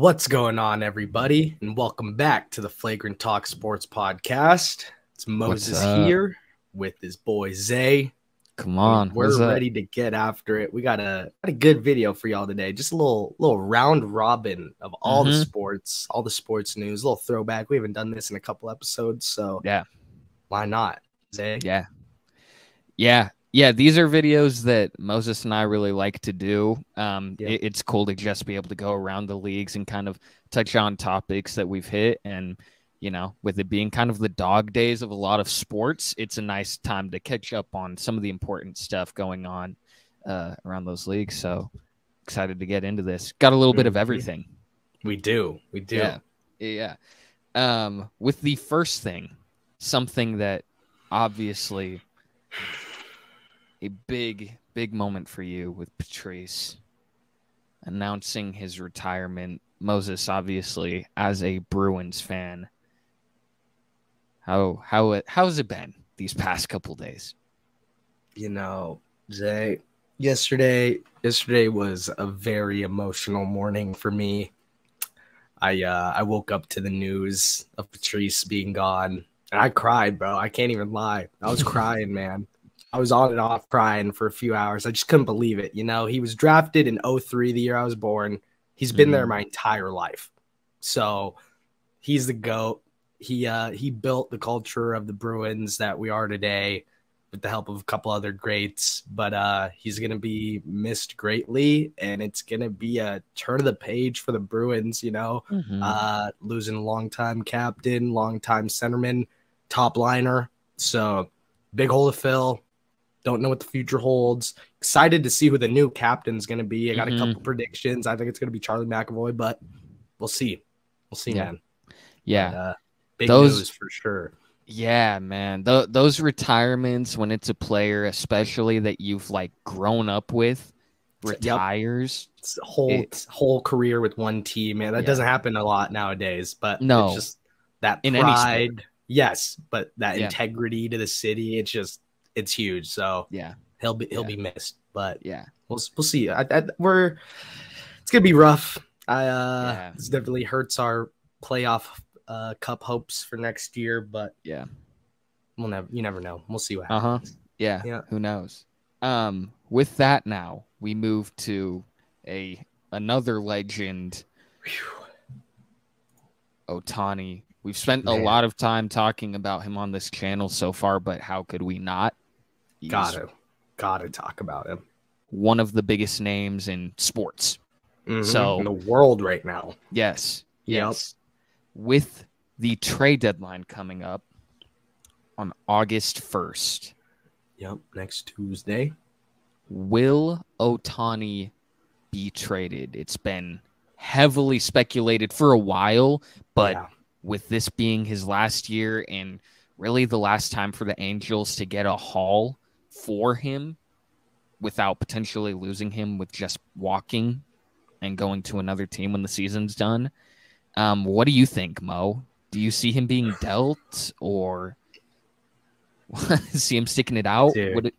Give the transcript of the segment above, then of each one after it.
What's going on, everybody? And welcome back to the Flagrant Talk Sports Podcast. It's Moses here with his boy Zay. Come on, we're ready to get after it. We got a good video for y'all today. Just a little round robin of all the sports, all the sports news, a little throwback. We haven't done this in a couple episodes, so yeah, why not, Zay? Yeah. These are videos that Moses and I really like to do. It's cool to just be able to go around the leagues and kind of touch on topics that we've hit. And, you know, with it being kind of the dog days of a lot of sports, it's a nice time to catch up on some of the important stuff going on around those leagues. So excited to get into this. Got a little bit of everything. We do. Yeah. With the first thing, something that obviously a big moment for you with Patrice announcing his retirement. Moses, obviously, as a Bruins fan, how's it been these past couple days? You know, Zay, yesterday was a very emotional morning for me. I woke up to the news of Patrice being gone, and I cried, bro. I can't even lie. I was crying, man. I was on and off crying for a few hours. I just couldn't believe it. You know, he was drafted in 2003, the year I was born. He's been there my entire life. So he's the GOAT. He built the culture of the Bruins that we are today with the help of a couple other greats. But he's going to be missed greatly, and it's going to be a turn of the page for the Bruins, you know, losing a longtime captain, longtime centerman, top liner. So big hole to fill. Don't know what the future holds. Excited to see who the new captain's going to be. I got a couple predictions. I think it's going to be Charlie McAvoy, but we'll see. We'll see, man. Yeah. But, big news for sure. Yeah, man. Those retirements, when it's a player, especially that you've like grown up with, retires. Yep. It's whole career with one team, man. That doesn't happen a lot nowadays, but it's just that pride. Yes, but that integrity to the city, it's huge. So he'll be missed, but we'll see. It's gonna be rough. This definitely hurts our playoff cup hopes for next year, but you never know. We'll see what happens. Who knows? With that, now we move to another legend, Ohtani. We've spent a lot of time talking about him on this channel so far, but how could we not? Gotta talk about him. One of the biggest names in sports. So in the world right now. Yes. With the trade deadline coming up on August 1st. Yep, next Tuesday. Will Ohtani be traded? It's been heavily speculated for a while, but with this being his last year and really the last time for the Angels to get a haul for him without potentially losing him with just walking and going to another team when the season's done. What do you think, Mo? Do you see him being dealt, or see him sticking it out? Dude,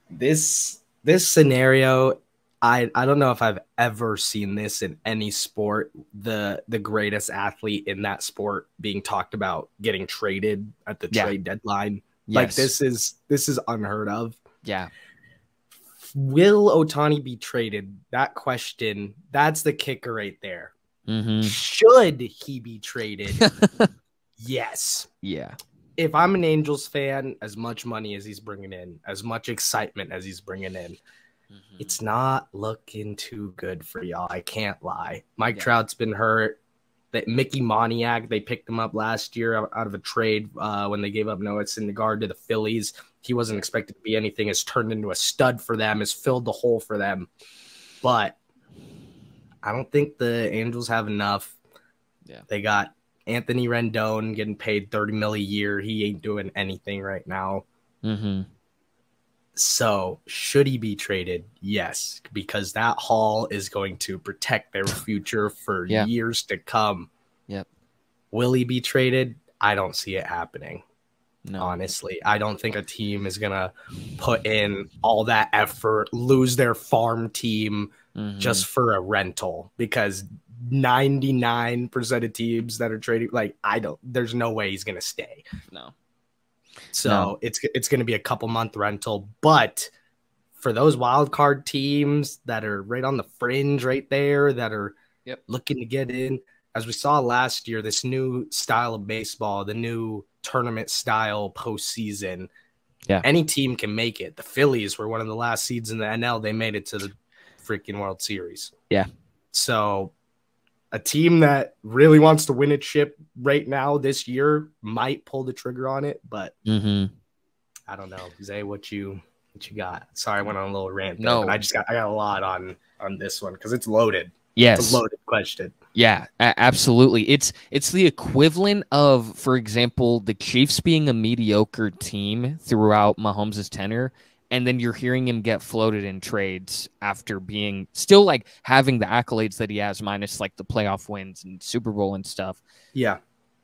this scenario, I don't know if I've ever seen this in any sport. The greatest athlete in that sport being talked about getting traded at the trade deadline. Like this is unheard of. Yeah. Will Ohtani be traded? That question, that's the kicker right there. Should he be traded? Yes. Yeah. If I'm an Angels fan, as much money as he's bringing in, as much excitement as he's bringing in, it's not looking too good for y'all. I can't lie. Mike Trout's been hurt. That Mickey Moniak, they picked him up last year out of a trade when they gave up Noah Syndergaard to the Phillies. He wasn't expected to be anything. Has turned into a stud for them. Has filled the hole for them. But I don't think the Angels have enough. Yeah. They got Anthony Rendon getting paid $30 million a year. He ain't doing anything right now. So should he be traded? Yes, because that haul is going to protect their future for years to come. Yep. Will he be traded? I don't see it happening. No. Honestly, I don't think a team is going to put in all that effort, lose their farm team just for a rental, because 99% of teams that are trading, like, there's no way he's going to stay. No. So it's going to be a couple month rental, but for those wild card teams that are right on the fringe right there, that are looking to get in, as we saw last year, this new style of baseball, the new tournament style postseason, any team can make it. The Phillies were one of the last seeds in the NL. They made it to the freaking World Series. Yeah. So a team that really wants to win its ship right now this year might pull the trigger on it, but I don't know. Zay, what you got? Sorry, I went on a little rant there, but I got a lot on this one because it's loaded. Yes. It's a loaded question. Yeah, absolutely. It's the equivalent of, for example, the Chiefs being a mediocre team throughout Mahomes' tenure, and then you're hearing him get floated in trades after being still like having the accolades that he has, minus like the playoff wins and Super Bowl and stuff. Yeah.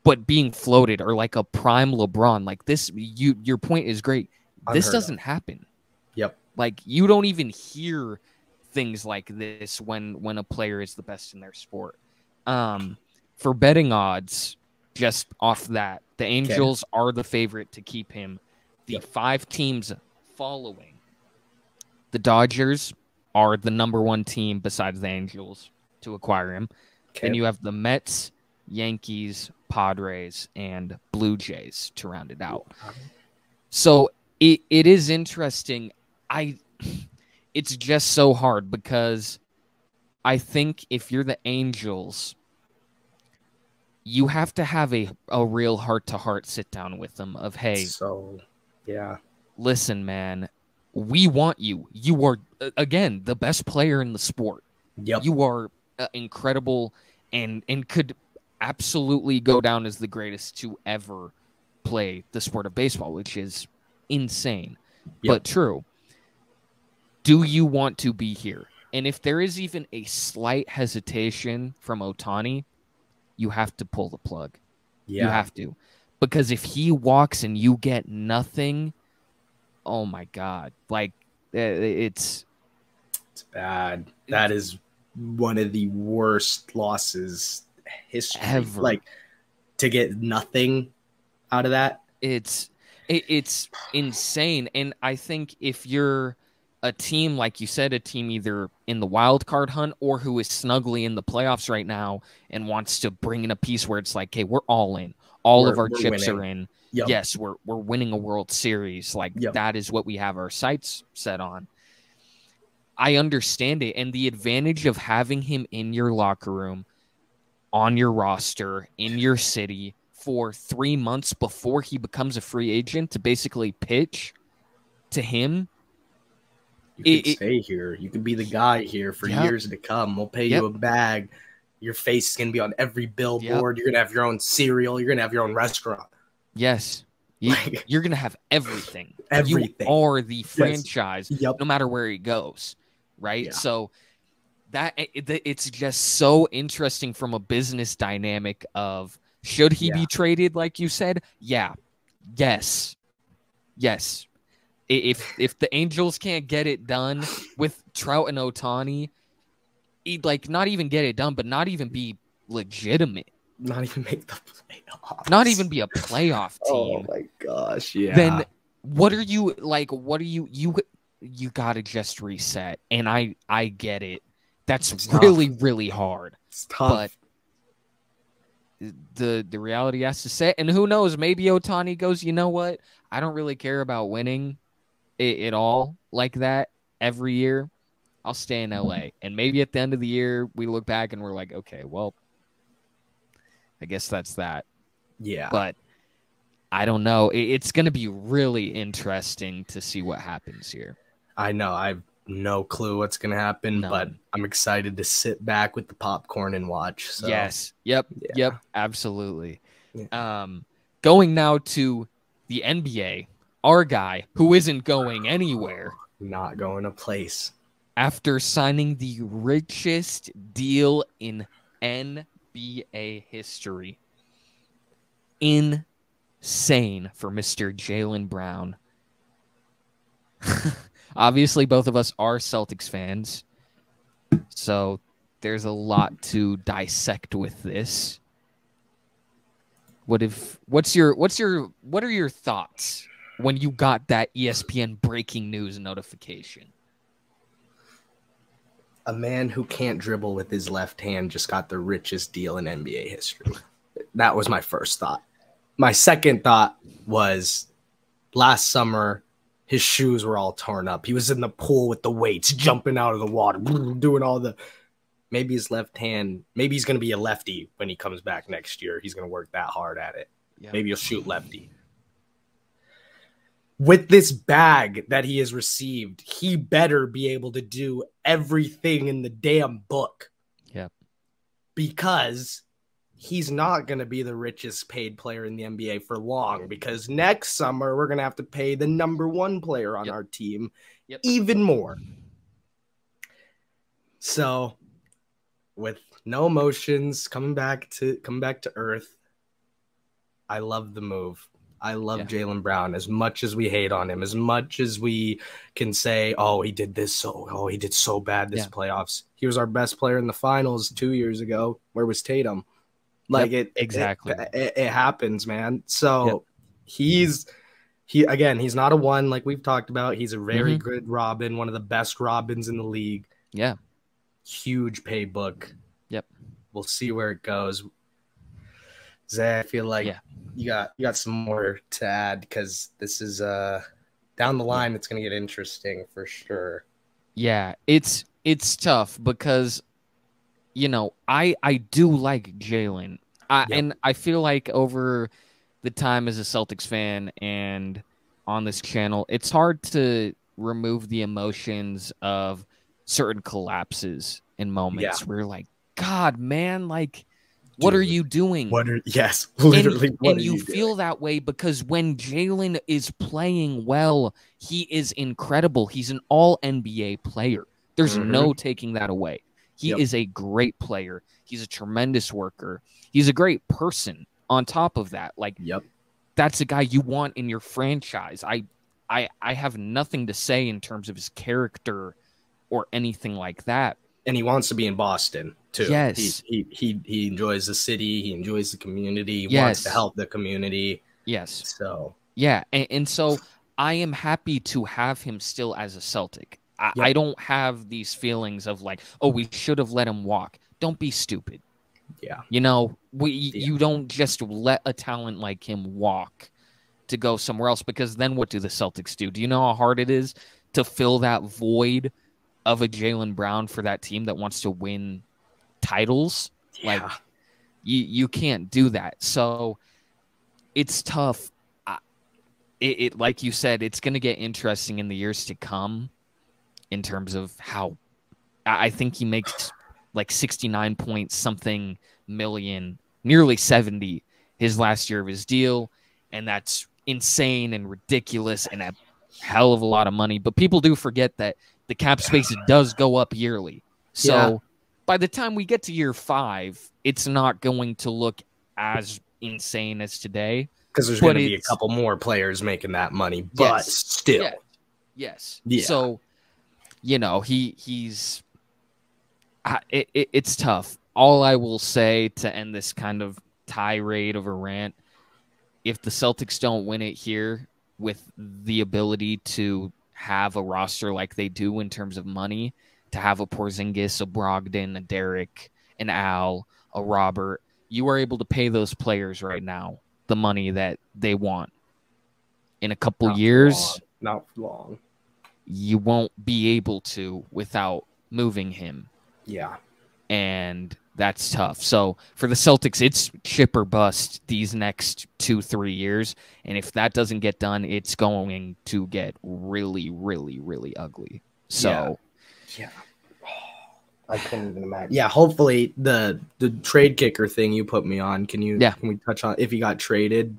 But being floated, or like a prime LeBron, like this, your point is great. This doesn't happen. Yep. Like, you don't even hear things like this when a player is the best in their sport. For betting odds, just off that, the Angels are the favorite to keep him. The 5 teams following the Dodgers are the #1 team besides the Angels to acquire him. Then you have the Mets, Yankees, Padres, and Blue Jays to round it out. So it is interesting. It's just so hard because I think if you're the Angels, you have to have a real heart-to-heart sit-down with them of, hey, listen, man, we want you. You are, again, the best player in the sport. Yep. You are incredible and could absolutely go down as the greatest to ever play the sport of baseball, which is insane, but true. Do you want to be here? And if there is even a slight hesitation from Ohtani, you have to pull the plug. You have to. Because if he walks and you get nothing, oh my God. Like, it's bad. That is one of the worst losses history ever. Like, to get nothing out of that. It's insane. And I think if you're a team, like you said, a team either in the wild card hunt or who is snugly in the playoffs right now and wants to bring in a piece where it's like, hey, we're all in. All of our chips are in. Yep. Yes, we're winning a World Series. Like, that is what we have our sights set on. I understand it. And the advantage of having him in your locker room, on your roster, in your city for 3 months before he becomes a free agent to basically pitch to him. You can stay here. You can be the guy here for years to come. We'll pay you a bag. Your face is going to be on every billboard. You're going to have your own cereal. You're going to have your own restaurant. Yes. You're going to have everything. You are the franchise, no matter where he goes, right? Yeah. So it's just so interesting from a business dynamic of, should he be traded, like you said? Yeah. Yes. If the Angels can't get it done with Trout and Ohtani, he'd like not even get it done, but not even be legitimate. Not even make the playoffs. Not even be a playoff team. Oh my gosh, yeah. Then what are you like? What are you gotta just reset. And I get it. That's really hard. It's tough. But the reality has to set. And who knows? Maybe Ohtani goes, you know what? I don't really care about winning it all like that every year. I'll stay in LA. And maybe at the end of the year, we look back and we're like, okay, well, I guess that's that. Yeah. But I don't know. It's going to be really interesting to see what happens here. I know. I have no clue what's going to happen, but I'm excited to sit back with the popcorn and watch. So. Yes. Yep. Absolutely. Yeah. Going now to the NBA, our guy who isn't going anywhere. Not going a place. After signing the richest deal in NBA history. Insane for Mr. Jaylen Brown. Obviously, both of us are Celtics fans. So there's a lot to dissect with this. What are your thoughts when you got that ESPN breaking news notification? A man who can't dribble with his left hand just got the richest deal in NBA history. That was my first thought. My second thought was last summer, his shoes were all torn up. He was in the pool with the weights, jumping out of the water, doing all the... Maybe his left hand, maybe he's going to be a lefty when he comes back next year. He's going to work that hard at it. Yeah. Maybe he'll shoot lefty. With this bag that he has received, he better be able to do everything in the damn book. Yep. Because he's not going to be the richest paid player in the NBA for long, because next summer we're going to have to pay the #1 player on our team even more. So with no emotions, coming back to earth, I love the move. I love Jaylen Brown as much as we hate on him, as much as we can say, oh, he did so bad this playoffs. He was our best player in the finals 2 years ago. Where was Tatum? Like exactly. It happens, man. So he's not a one like we've talked about. He's a very good Robin, one of the best Robins in the league. Yeah. Huge paybook. Yep. We'll see where it goes. Zay, I feel like you got some more to add, because this is down the line. It's going to get interesting for sure. Yeah, it's tough because, you know, I do like Jaylen. And I feel like over the time as a Celtics fan and on this channel, it's hard to remove the emotions of certain collapses and moments where you're like, God, man, like, what are you doing? Literally. And you feel that way because when Jaylen is playing well, he is incredible. He's an all-NBA player. There's no taking that away. He is a great player. He's a tremendous worker. He's a great person on top of that. Like, that's a guy you want in your franchise. I have nothing to say in terms of his character or anything like that. And he wants to be in Boston too. Yes. He enjoys the city. He enjoys the community. He wants to help the community. Yes. So and so I am happy to have him still as a Celtic. I don't have these feelings of like, oh, we should have let him walk. Don't be stupid. Yeah. You know, you don't just let a talent like him walk to go somewhere else, because then what do the Celtics do? Do you know how hard it is to fill that void of a Jaylen Brown for that team that wants to win titles? Like, you can't do that. So it's tough. It like you said, it's going to get interesting in the years to come in terms of how I think he makes like 69 point something million, nearly 70 his last year of his deal. And that's insane and ridiculous and a hell of a lot of money. But people do forget that the cap space does go up yearly. So by the time we get to year 5, it's not going to look as insane as today. Because there's going to be a couple more players making that money, but still. Yes. So, you know, he's it's tough. All I will say to end this kind of tirade of a rant, if the Celtics don't win it here with the ability to have a roster like they do in terms of money, to have a Porzingis, a Brogdon, a Derek, an Al, a Robert, you are able to pay those players right now the money that they want. In a couple years, not long, you won't be able to without moving him. Yeah. And that's tough. So for the Celtics, it's chip or bust these next 2-3 years. And if that doesn't get done, it's going to get really, really, really ugly. So, I couldn't even imagine. Yeah, hopefully the trade kicker thing you put me on. Can we touch on if he got traded?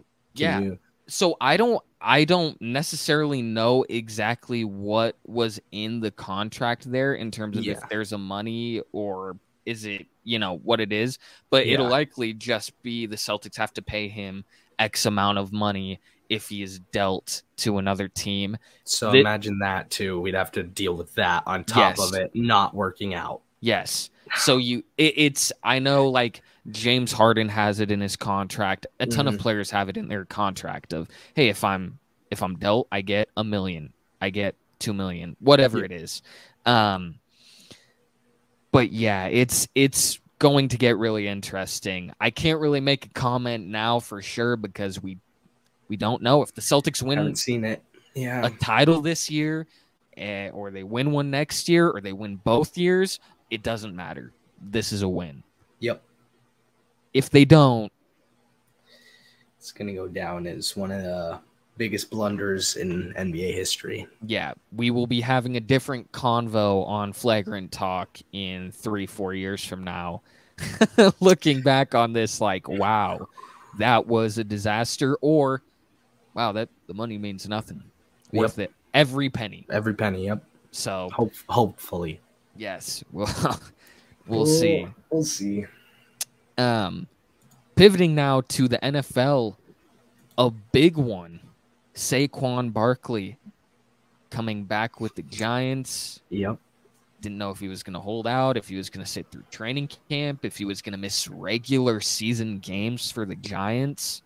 So I don't necessarily know exactly what was in the contract there in terms of if there's a money or is it, you know, what it is, but it'll likely just be the Celtics have to pay him X amount of money if he is dealt to another team. So imagine that too. We'd have to deal with that on top of it not working out. Yes. So it's I know like James Harden has it in his contract. A ton of players have it in their contract of, hey, if I'm dealt, I get $1 million, I get $2 million, whatever it is. But yeah, it's going to get really interesting. I can't really make a comment now for sure because we don't know if the Celtics win. Haven't seen it. Yeah. A title this year, or they win one next year, or they win both years. It doesn't matter. This is a win. Yep. If they don't, it's going to go down as one of the biggest blunders in NBA history. Yeah, we will be having a different convo on Flagrant Talk in 3-4 years from now. Looking back on this like, wow, that was a disaster, or wow, that the money means nothing. Worth it. Every penny. Every penny, yep. So hopefully. Yes. Well, we'll see. We'll see. Pivoting now to the NFL, a big one. Saquon Barkley coming back with the Giants. Yep. Didn't know if he was going to hold out, if he was going to sit through training camp, if he was going to miss regular season games for the Giants.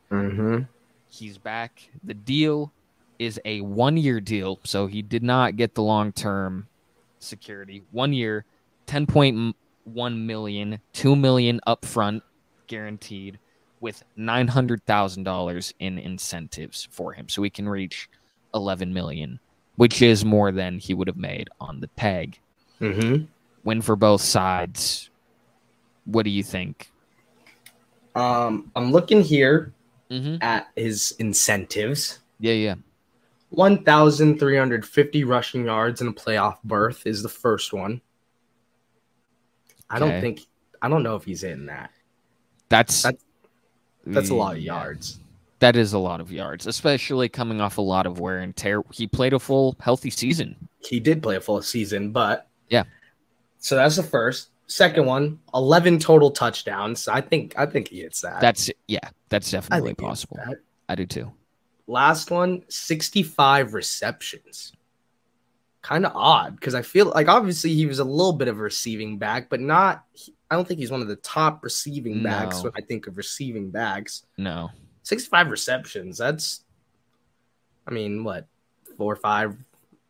He's back. The deal is a 1-year deal, so he did not get the long-term security. 1 year, $10.1 million, $2 million upfront guaranteed, with $900,000 in incentives for him, so he can reach $11 million, which is more than he would have made on the tag. Win for both sides. What do you think? I'm looking here at his incentives. Yeah. 1,350 rushing yards and a playoff berth is the first one. I don't know if he's in that. That's a lot of yards. That is a lot of yards, especially coming off a lot of wear and tear. He played a full healthy season. He did play a full season, but yeah. So that's the first. Second one, 11 total touchdowns. I think he hits that. That's definitely possible. I do too. Last one, 65 receptions. Kind of odd because I feel like obviously he was a little bit of a receiving back, but not. I don't think he's one of the top receiving backs when I think of receiving backs. No. 65 receptions. That's, I mean, what, 4 or 5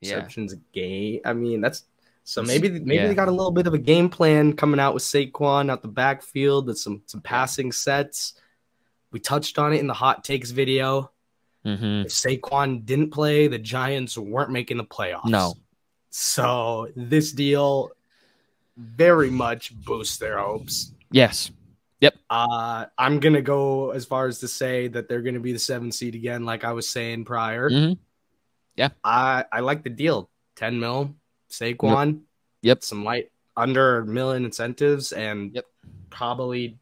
receptions a game? I mean, that's so maybe they got a little bit of a game plan coming out with Saquon out the backfield with some passing sets. We touched on it in the hot takes video. If Saquon didn't play, the Giants weren't making the playoffs. No. So this deal very much boosts their hopes. Yes. Yep. I'm going to go as far as to say that they're going to be the 7th seed again, like I was saying prior. Yeah. I like the deal. 10 mil, Saquon. Yep. Some light under $1 million incentives, and probably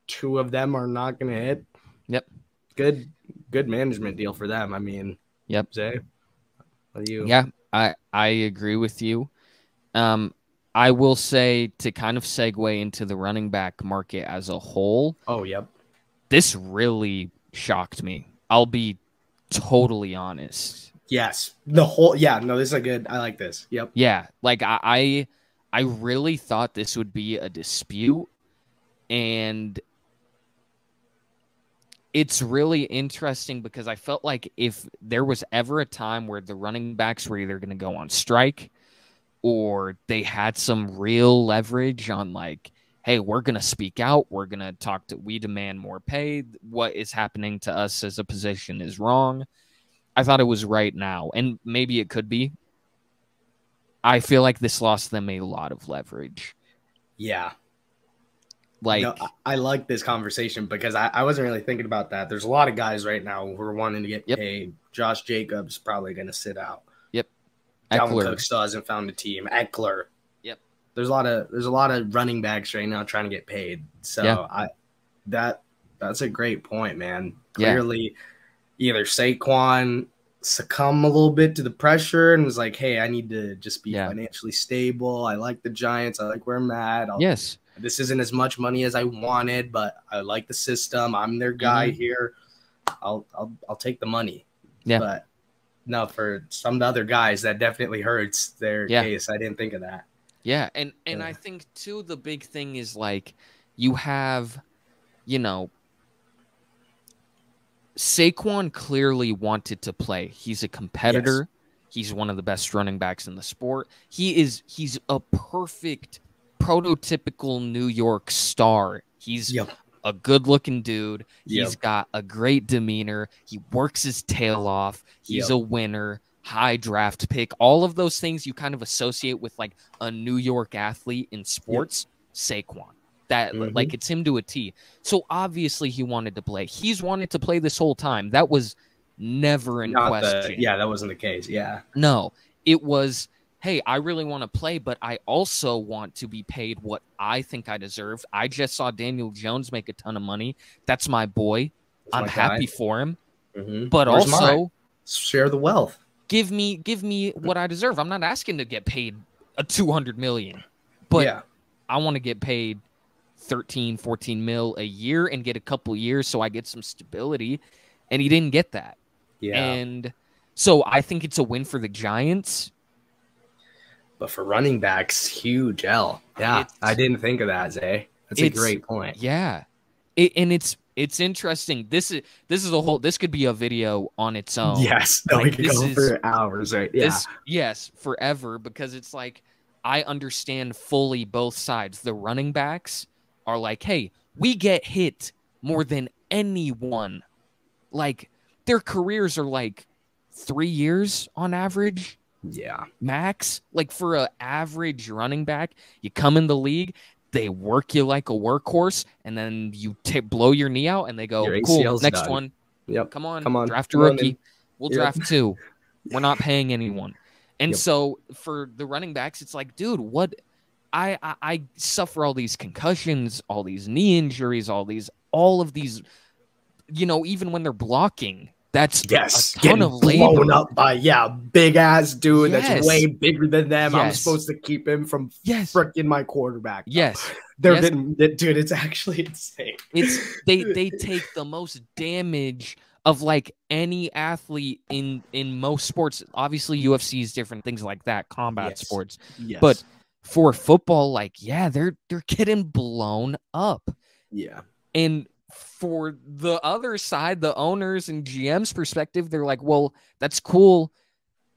2 of them are not going to hit. Yep. Good management deal for them. I mean, Zay, what do you? Yeah, I agree with you. I will say, to kind of segue into the running back market as a whole. Oh, yep. This really shocked me. I'll be totally honest. Yes. This is a good. I like this. Yep. Yeah. Like I really thought this would be a dispute, and it's really interesting because I felt like if there was ever a time where the running backs were either going to go on strike or they had some real leverage on like, hey, we're going to speak out. We're going to we demand more pay. What is happening to us as a position is wrong. I thought it was right now, and maybe it could be. I feel like this lost them a lot of leverage. Yeah. Like, I like this conversation because I wasn't really thinking about that. There's a lot of guys right now who are wanting to get paid. Josh Jacobs probably going to sit out. Yep. Dalvin Cook still hasn't found a team. Eckler. Yep. There's a lot of running backs right now trying to get paid. So that's a great point, man. Clearly, either Saquon succumb a little bit to the pressure and was like, hey, I need to just be financially stable. I like the Giants. I like where I'm at. This isn't as much money as I wanted, but I like the system. I'm their guy here. I'll take the money. Yeah. But no, for some of the other guys, that definitely hurts their case. I didn't think of that. Yeah, and I think too the big thing is like you have, you know, Saquon clearly wanted to play. He's a competitor. Yes. He's one of the best running backs in the sport. He's a perfect prototypical New York star. He's a good-looking dude. He's got a great demeanor. He works his tail off. He's a winner, high draft pick. All of those things you kind of associate with like a New York athlete in sports. Saquon. That like it's him to a T. So obviously he wanted to play. He's wanted to play this whole time. That was never in question. That wasn't the case. Yeah. No, it was, hey, I really want to play, but I also want to be paid what I think I deserve. I just saw Daniel Jones make a ton of money. That's my boy. I'm happy for him. But Where's also mine? Share the wealth. Give me what I deserve. I'm not asking to get paid a $200 million, but I want to get paid 13, 14 mil a year and get a couple years so I get some stability. And he didn't get that. Yeah. And so I think it's a win for the Giants. But for running backs, huge L. Yeah, I didn't think of that, Zay. That's a great point. Yeah. It's interesting. This is a whole, this could be a video on its own. Yes. No, we could go for hours, right? Yeah. Yes, forever, because it's like I understand fully both sides. The running backs are like, hey, we get hit more than anyone. Like, their careers are like 3 years on average. Yeah. Max. Like, for an average running back, you come in the league, they work you like a workhorse, and then you blow your knee out, and they go, cool, next done. One. Yep. Come on. Draft a rookie. We'll draft 2. We're not paying anyone. And so for the running backs, it's like, dude, what? I suffer all these concussions, all these knee injuries, all of these, you know, even when they're blocking, that's a ton of labor. Blown up by big ass dude that's way bigger than them. I'm supposed to keep him from freaking my quarterback. Yes. They're getting, dude, it's actually insane. They take the most damage of like any athlete in most sports. Obviously UFC is different, things like that, combat sports. Yes. But for football, like, they're getting blown up. Yeah. And for the other side, the owners and GM's perspective, they're like, well, that's cool,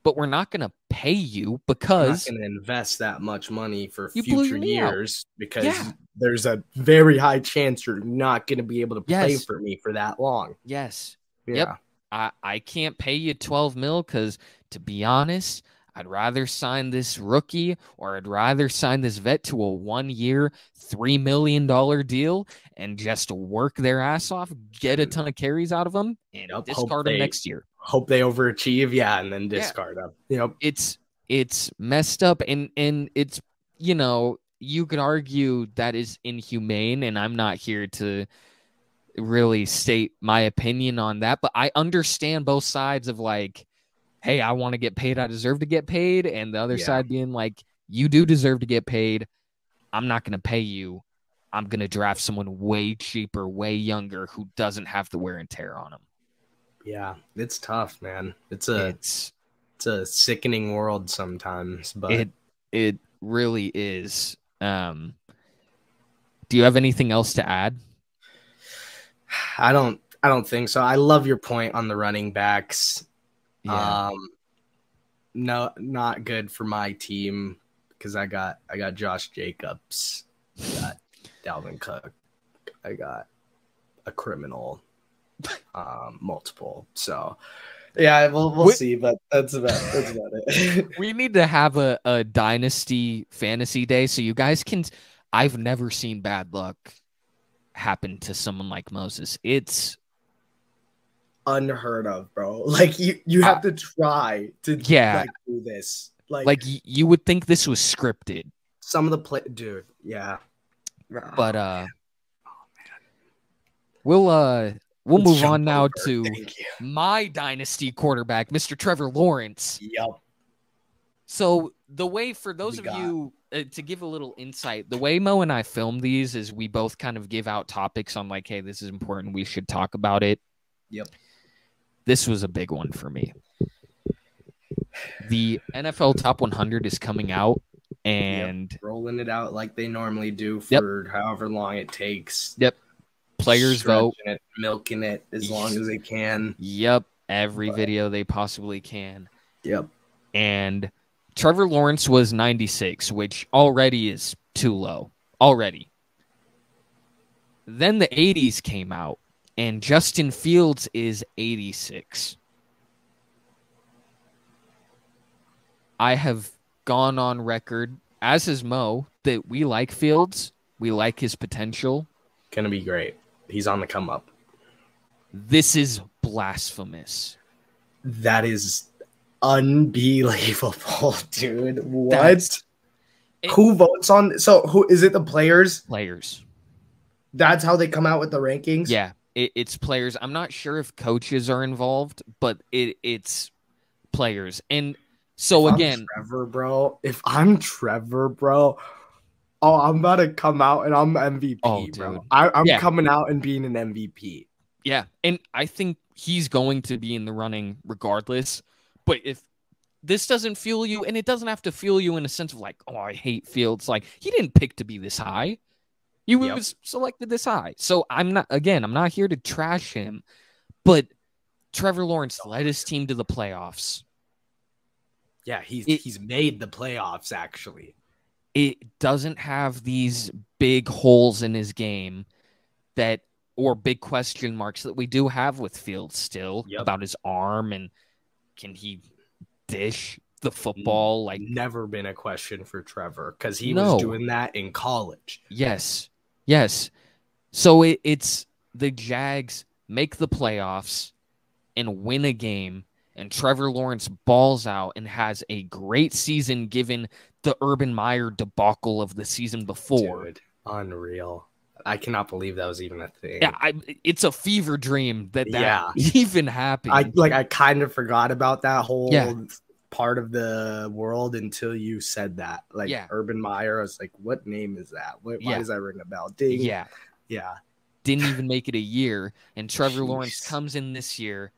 but we're not going to pay you because we're not going to invest that much money for future years because there's a very high chance you're not going to be able to play for me for that long. Yes. Yeah. Yep. I can't pay you 12 mil because, to be honest, I'd rather sign this rookie or I'd rather sign this vet to a 1-year, $3 million deal and just work their ass off, get a ton of carries out of them, and discard them next year. Hope they overachieve, and then discard them. Yep. It's messed up, and it's, you know, you could argue that is inhumane, and I'm not here to really state my opinion on that, but I understand both sides of like, hey, I want to get paid. I deserve to get paid. And the other side being like, you do deserve to get paid. I'm not going to pay you. I'm going to draft someone way cheaper, way younger, who doesn't have the wear and tear on him. Yeah, it's tough, man. It's a sickening world sometimes, but it really is. Do you have anything else to add? I don't think so. I love your point on the running backs. Yeah. No, not good for my team because I got Josh Jacobs, I got Dalvin Cook, I got a criminal, multiple. So we'll see, but that's about it. We need to have a dynasty fantasy day so you guys can. I've never seen bad luck happen to someone like Moses. It's unheard of, bro. Like you have to try to like, do this. Like you would think this was scripted. Some of the dude, yeah. But we'll move on now to my dynasty quarterback, Mr. Trevor Lawrence. Yep. So the way, for those of you, to give a little insight, the way Mo and I film these is we both kind of give out topics on like, hey, this is important, we should talk about it. Yep. This was a big one for me. The NFL Top 100 is coming out, and rolling it out like they normally do for however long it takes. Players vote, milking it as long as they can. Every video they possibly can. Yep. And Trevor Lawrence was 96, which already is too low. Already. Then the 80s came out, and Justin Fields is 86. I have gone on record, as has Mo, that we like Fields. We like his potential. Gonna be great. He's on the come up. This is blasphemous. That is unbelievable, dude. What? Who votes on? So who is it? The players? Players. That's how they come out with the rankings? Yeah, it's players. I'm not sure if coaches are involved, but it's players. And so if again, if I'm Trevor, bro, I'm about to come out and I'm MVP, bro. I'm coming out and being an MVP. Yeah, and I think he's going to be in the running regardless. But if this doesn't fuel you, and it doesn't have to fuel you in a sense of like, oh, I hate Fields. Like, he didn't pick to be this high. He was selected this high. So I'm not here to trash him. But Trevor Lawrence led his team to the playoffs. Yeah, he's made the playoffs, actually. It doesn't have these big holes in his game or big question marks that we do have with Fields still about his arm and can he dish the football? Like, never been a question for Trevor because he was doing that in college. Yes. So it's the Jags make the playoffs and win a game, and Trevor Lawrence balls out and has a great season given the Urban Meyer debacle of the season before. Dude, unreal. I cannot believe that was even a thing. Yeah, it's a fever dream that even happened. I kind of forgot about that whole part of the world until you said that. Like Urban Meyer, I was like, what name is that? Why does that ring a bell? Ding. Yeah. Didn't even make it a year. And Trevor Lawrence comes in this year,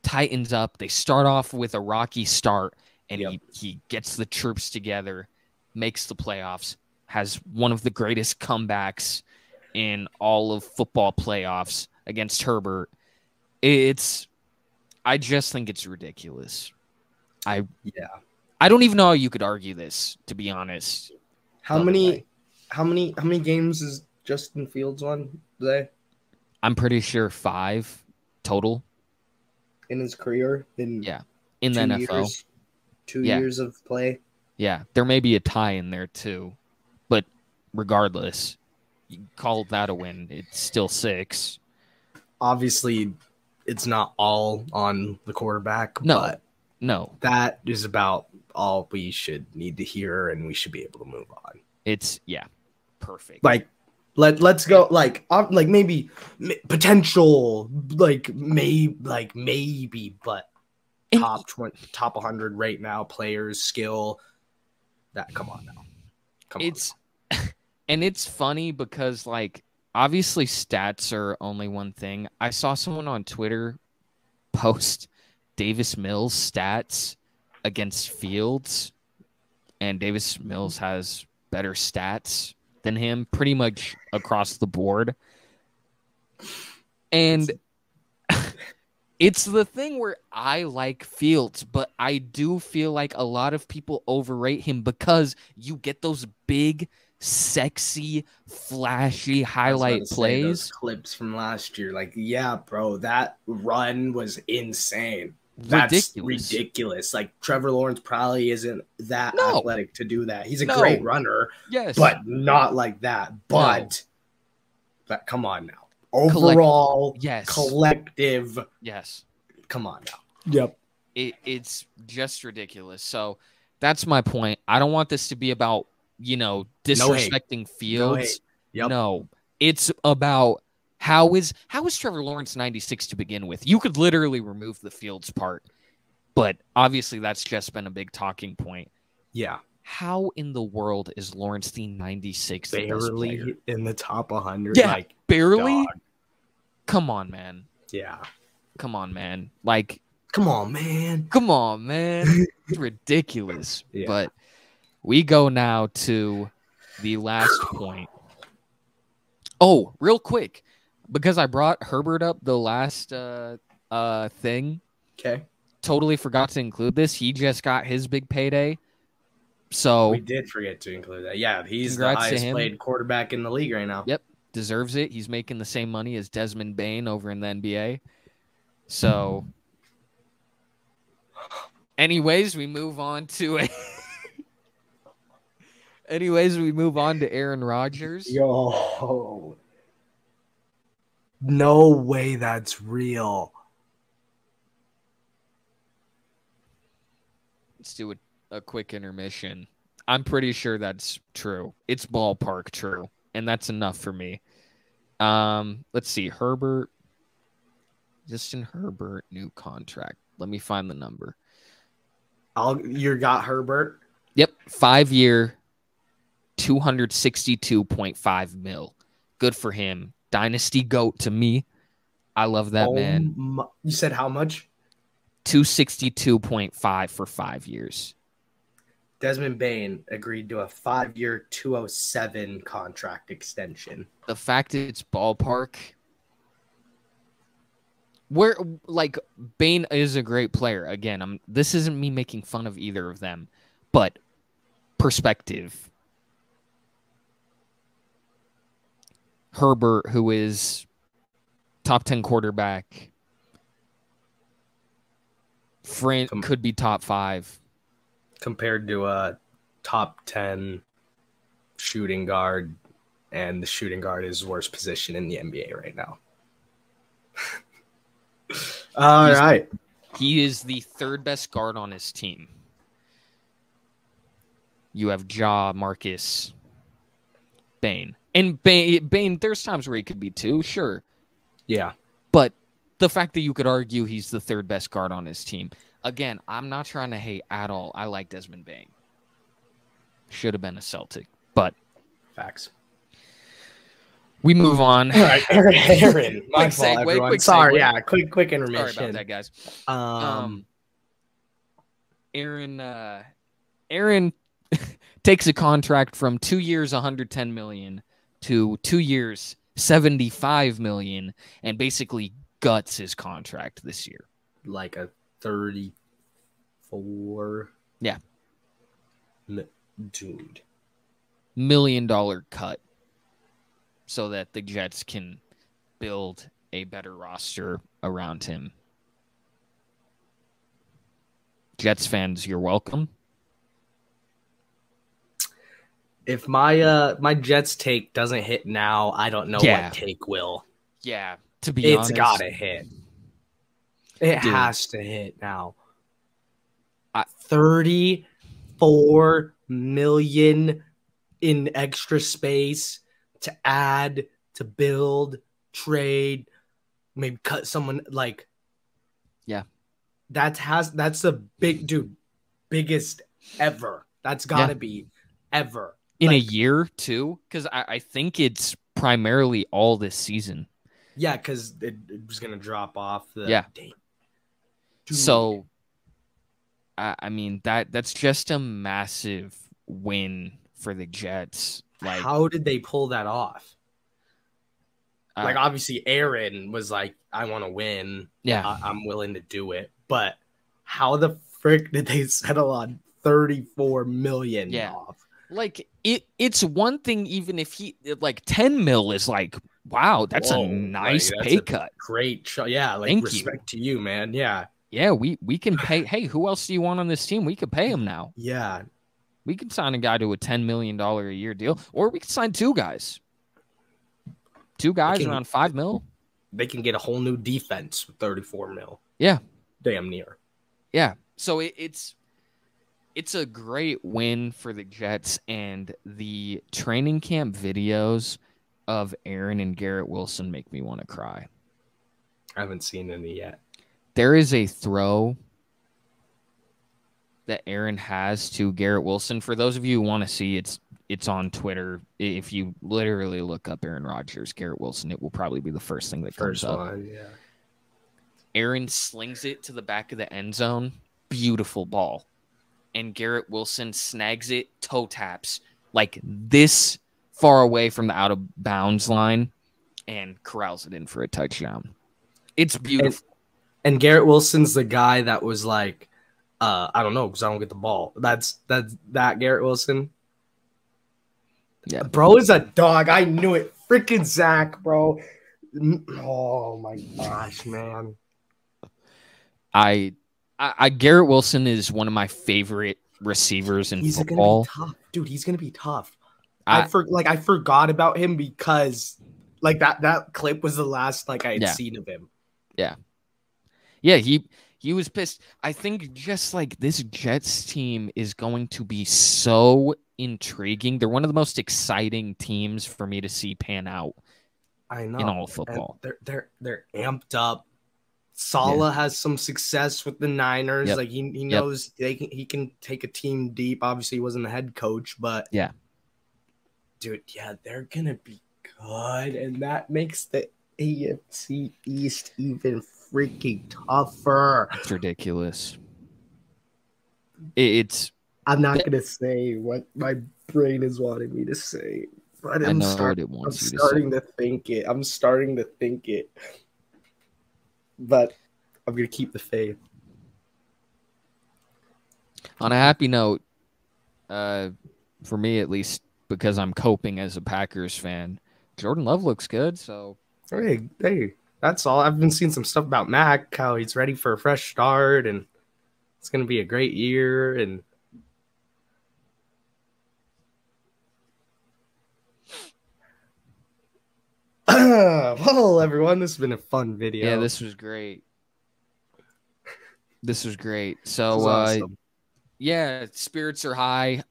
tightens up. They start off with a rocky start, and he gets the troops together, makes the playoffs, has one of the greatest comebacks in all of football playoffs against Herbert. I just think it's ridiculous. I don't even know how you could argue this, to be honest. How many games is Justin Fields on today? I'm pretty sure 5 total in his career. In the NFL, 2 years of play. Yeah, there may be a tie in there too, but regardless, you call that a win. It's still 6. Obviously, it's not all on the quarterback. No. That is about all we should need to hear, and we should be able to move on. It's perfect. Like, let's go. Like maybe potential. Maybe, but top 20, top 100 right now. Players, skill. Come on now. And it's funny because obviously stats are only one thing. I saw someone on Twitter post Davis Mills stats against Fields, and Davis Mills has better stats than him pretty much across the board. And it's the thing where I like Fields, but I do feel like a lot of people overrate him because you get those big, sexy, flashy highlight plays. Those clips from last year. Bro, that run was insane. That's ridiculous. Like, Trevor Lawrence probably isn't that athletic to do that. He's a great runner, but not like that. But come on now. Overall, collective. Yes. Come on now. Yep. It's just ridiculous. So that's my point. I don't want this to be about, disrespecting Fields. No. It's about how is Trevor Lawrence 96 to begin with? You could literally remove the Fields part, but obviously that's just been a big talking point. Yeah. How in the world is Lawrence the 96th barely in the top 100? Yeah, barely? Dog. Come on, man. Yeah. Come on, man. Come on, man. Come on, man. It's ridiculous. Yeah. But we go now to the last point. Oh, real quick, because I brought Herbert up the last thing. Okay. Totally forgot to include this. He just got his big payday. So we did forget to include that. Yeah, he's the congrats to highest him. paid quarterback in the league right now. Yep, deserves it. He's making the same money as Desmond Bain over in the NBA. So, anyways, we move on to Aaron Rodgers. Yo, no way that's real. Let's do a quick intermission. I'm pretty sure that's true. It's ballpark true, and that's enough for me. Let's see. Herbert. Justin Herbert, new contract. Let me find the number. You got Herbert? Yep. 5-year, $262.5 million. Good for him. Dynasty GOAT to me. I love that man. You said how much? 262.5 for 5 years. Desmond Bain agreed to a 5-year, 207 contract extension. The fact that it's ballpark, where like Bain is a great player. Again, this isn't me making fun of either of them, but perspective. Herbert, who is top 10 quarterback, could be top 5. Compared to a top 10 shooting guard, and the shooting guard is the worst position in the NBA right now. All right. He is the 3rd best guard on his team. You have Ja, Marcus, Bain. And Bain, there's times where he could be 2, sure. Yeah. But the fact that you could argue he's the 3rd best guard on his team. Again, I'm not trying to hate at all. I like Desmond Bain. Should have been a Celtic, but facts. We move on. All right, Aaron. My quick fault, segue, everyone. quick Sorry, segue. yeah, quick intermission. Sorry about that, guys. Aaron takes a contract from 2 years, $110 million, to 2 years, $75 million, and basically guts his contract this year. Like a 34. Yeah. Dude. $1 million cut so that the Jets can build a better roster around him. Jets fans, you're welcome. If my Jets take doesn't hit now, I don't know what take will. Yeah, to be honest. It's got to hit. It has to hit now. 34 million in extra space to add, to build, trade, maybe cut someone like. Yeah. That's the biggest ever. That's got to be ever. In a year, too? Because I think it's primarily all this season. Yeah, because it was going to drop off. So, I mean, that's just a massive win for the Jets. Like, how did they pull that off? Like, obviously, Aaron was like, I want to win. Yeah. I'm willing to do it. But how the frick did they settle on 34 million off? Like, it's one thing even if he, like, 10 mil is like, wow, that's a nice pay cut. Great show. Yeah, like, respect to you, man. Yeah. Yeah, we can pay. Hey, who else do you want on this team? We could pay him now. Yeah. We can sign a guy to a $10 million a year deal, or we could sign 2 guys. 2 guys around 5 mil. They can get a whole new defense with 34 mil. Yeah. Damn near. Yeah. So it's a great win for the Jets, and the training camp videos of Aaron and Garrett Wilson make me want to cry. I haven't seen any yet. There is a throw that Aaron has to Garrett Wilson. For those of you who want to see, it's on Twitter. If you literally look up Aaron Rodgers, Garrett Wilson, it will probably be the first thing that comes up. Yeah. Aaron slings it to the back of the end zone. Beautiful ball. and Garrett Wilson snags it, toe taps, like this far away from the out-of-bounds line, and corrals it in for a touchdown. It's beautiful. And Garrett Wilson's the guy that was like, I don't know, because I don't get the ball. That's that Garrett Wilson. Yeah. Bro is a dog. I knew it. Freaking Zach, bro. Oh, my gosh, man. I Garrett Wilson is one of my favorite receivers in football. Gonna be tough. Dude, he's going to be tough. I forgot about him because like that clip was the last like I had seen of him. Yeah. Yeah, he was pissed. I think just like this Jets team is going to be so intriguing. They're one of the most exciting teams for me to see pan out. I know. In all of football. And they're amped up. Saleh has some success with the Niners. Yep. Like he knows he can take a team deep. Obviously, he wasn't the head coach, but yeah. Dude, yeah, they're gonna be good, and that makes the AFC East even freaking tougher. It's ridiculous. I'm not gonna say what my brain is wanting me to say, but I'm starting to think it. I'm starting to think it, but I'm gonna keep the faith. On a happy note, for me at least, because I'm coping as a Packers fan, Jordan Love looks good. So hey, that's all. I've been seeing some stuff about Mac, how he's ready for a fresh start, and it's gonna be a great year. And well, everyone, this has been a fun video. Yeah, this was great. So, awesome. Yeah, spirits are high.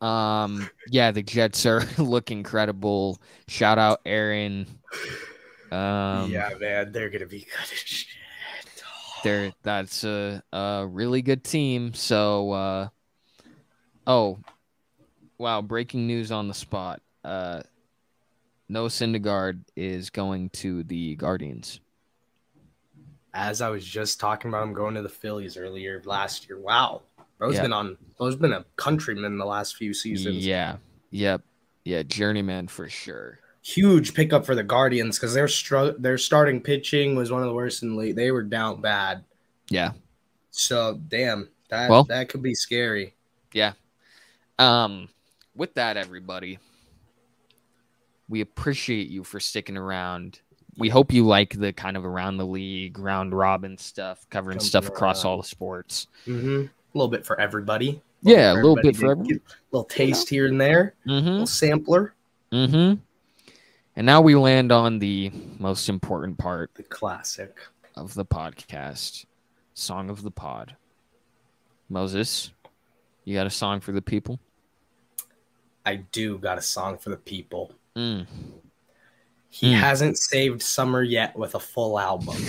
Yeah, the Jets are look incredible. Shout out Aaron. Yeah, man, they're gonna be good as shit. That's a really good team. So, oh, wow! Breaking news on the spot. Noah Syndergaard is going to the Guardians. As I was just talking about him going to the Phillies earlier last year. Wow. Bro's been a countryman the last few seasons. Yeah. Yep. Yeah, journeyman for sure. Huge pickup for the Guardians because their starting pitching was one of the worst in the league. They were down bad. Yeah. So, damn, that could be scary. Yeah. With that, everybody, we appreciate you for sticking around. We hope you like the kind of around the league, round robin stuff, covering stuff across all the sports. Mm-hmm. A little bit for everybody. A little bit for everybody. A little taste here and there. Mm-hmm. A little sampler. Mm-hmm. And now we land on the most important part. The classic. Of the podcast. Song of the pod. Moses, you got a song for the people? I do got a song for the people. He hasn't saved summer yet with a full album.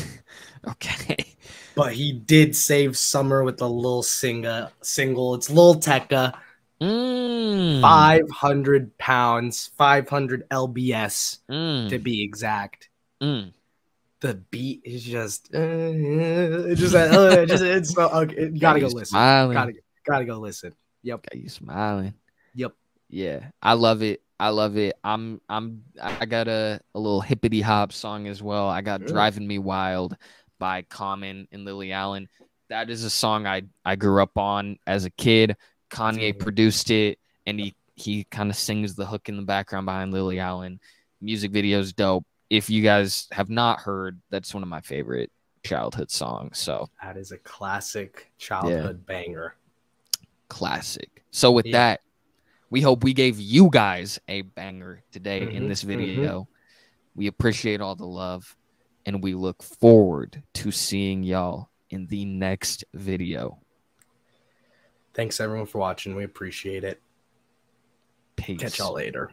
Okay. But he did save summer with a little single. It's Lil Tecca. 500 pounds, 500 lbs to be exact. The beat is just, you gotta go listen. Smiling. Gotta go listen. Yep. Got you smiling. Yep. Yeah, I love it. I got a little hippity hop song as well. I got Driving Me Wild by Common and Lily Allen. That is a song I grew up on as a kid. Kanye produced it, and he kind of sings the hook in the background behind Lily Allen. Music video is dope. If you guys have not heard, that's one of my favorite childhood songs. So that is a classic childhood banger. Classic. So with that, we hope we gave you guys a banger today in this video. We appreciate all the love, and we look forward to seeing y'all in the next video. Thanks, everyone, for watching. We appreciate it. Peace. Catch y'all later.